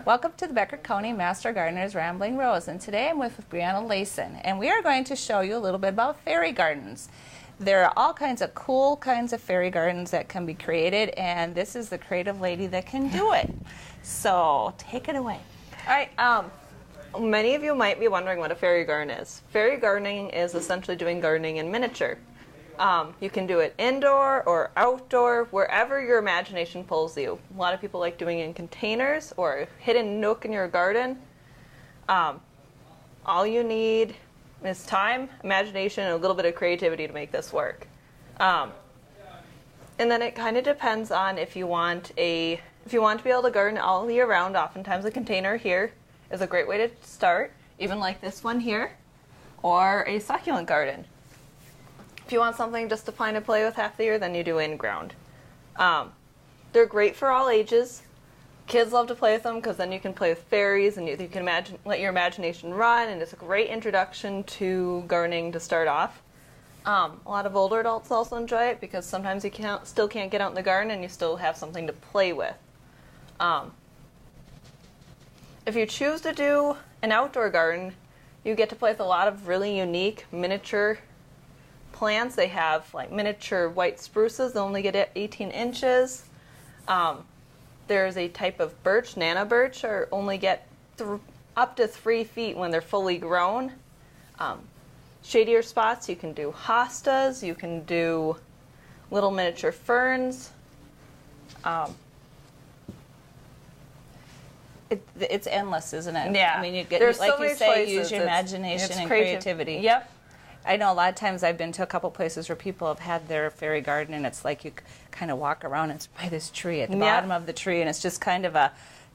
Welcome to the Becker County Master Gardener's Rambling Rose, and today I'm with Brianna Layson, and we are going to show you a little bit about fairy gardens. There are all kinds of cool kinds of fairy gardens that can be created, and this is the creative lady that can do it. So take it away. All right. Many of you might be wondering what a fairy garden is. Fairy gardening is essentially doing gardening in miniature. You can do it indoor or outdoor, wherever your imagination pulls you. A lot of people like doing it in containers or a hidden nook in your garden. All you need is time, imagination, and a little bit of creativity to make this work. And then it kind of depends on if you want to be able to garden all year round. Oftentimes a container here is a great way to start, even like this one here, or a succulent garden. If you want something just to find and play with half the year, then you do in-ground. They're great for all ages. Kids love to play with them because then you can play with fairies and you can let your imagination run, and it's a great introduction to gardening to start off. A lot of older adults also enjoy it because sometimes you still can't get out in the garden and you still have something to play with. If you choose to do an outdoor garden, you get to play with a lot of really unique miniature plants. They have like miniature white spruces that only get 18 inches. There's a type of birch, Nana birch, or only get up to 3 feet when they're fully grown. Shadier spots, you can do hostas, you can do little miniature ferns. It's endless, isn't it? Yeah. I mean, you get, There's like so you many say, choices. use your imagination and creativity. Yep. I know a lot of times I've been to a couple places where people have had their fairy garden, and it's like you kind of walk around and it's by this tree at the bottom of the tree, and it's just kind of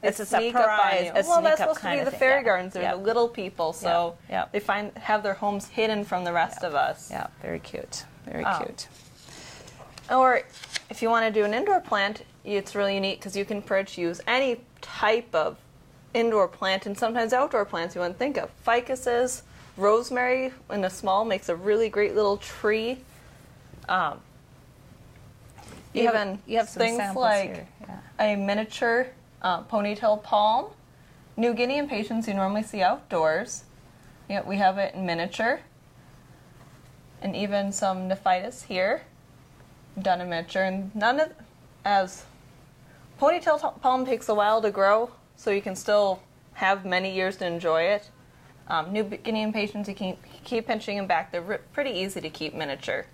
it's a surprise. Well, that's supposed to be the fairy gardens. They're the little people, so they have their homes hidden from the rest of us. Yeah, very cute. Very cute. Or if you want to do an indoor plant, it's really unique because you can pretty much use any type of indoor plant and sometimes outdoor plants you wouldn't think of. Ficuses, rosemary in a small makes a really great little tree. You have some things like a miniature ponytail palm. New Guinea impatiens you normally see outdoors. Yet we have it in miniature. And even some Nephitis here, done in miniature. And ponytail palm takes a while to grow, so you can still have many years to enjoy it. New Guinea impatiens, you can keep pinching them back. They're pretty easy to keep miniature.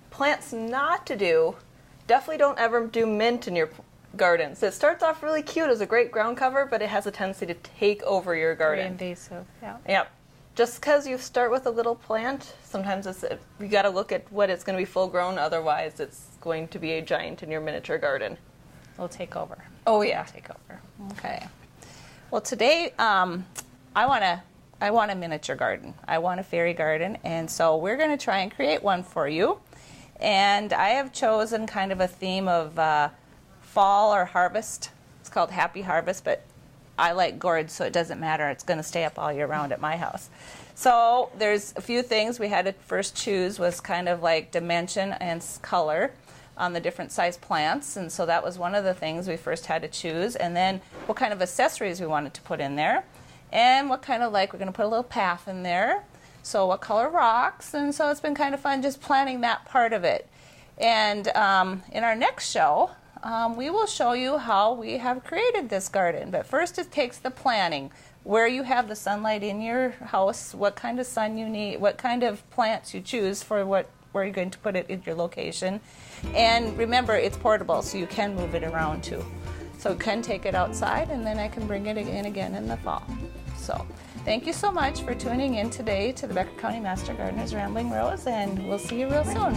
Plants not to do, definitely don't ever do mint in your gardens. It starts off really cute as a great ground cover, but it has a tendency to take over your garden. Very invasive, yeah. Yep. Just because you start with a little plant, sometimes you got to look at what it's going to be full grown, otherwise it's going to be a giant in your miniature garden. It'll take over. Oh yeah. It'll take over. Okay. Well, today I want a miniature garden. I want a fairy garden, and so we're going to try and create one for you. And I have chosen kind of a theme of fall or harvest. It's called Happy Harvest, but I like gourds, so it doesn't matter. It's going to stay up all year round at my house. So there's a few things we had to first choose was kind of like dimension and color on the different size plants, and so that was one of the things we first had to choose, and then what kind of accessories we wanted to put in there, and what kind of we're going to put a little path in there, so what color rocks, and so it's been kind of fun just planning that part of it. And in our next show, we will show you how we have created this garden, but first it takes the planning, where you have the sunlight in your house, what kind of sun you need, what kind of plants you choose for where you're going to put it in your location. And remember, it's portable, so you can move it around too. So you can take it outside, and then I can bring it in again in the fall. So thank you so much for tuning in today to the Becker County Master Gardener's Rambling Rose, and we'll see you real soon.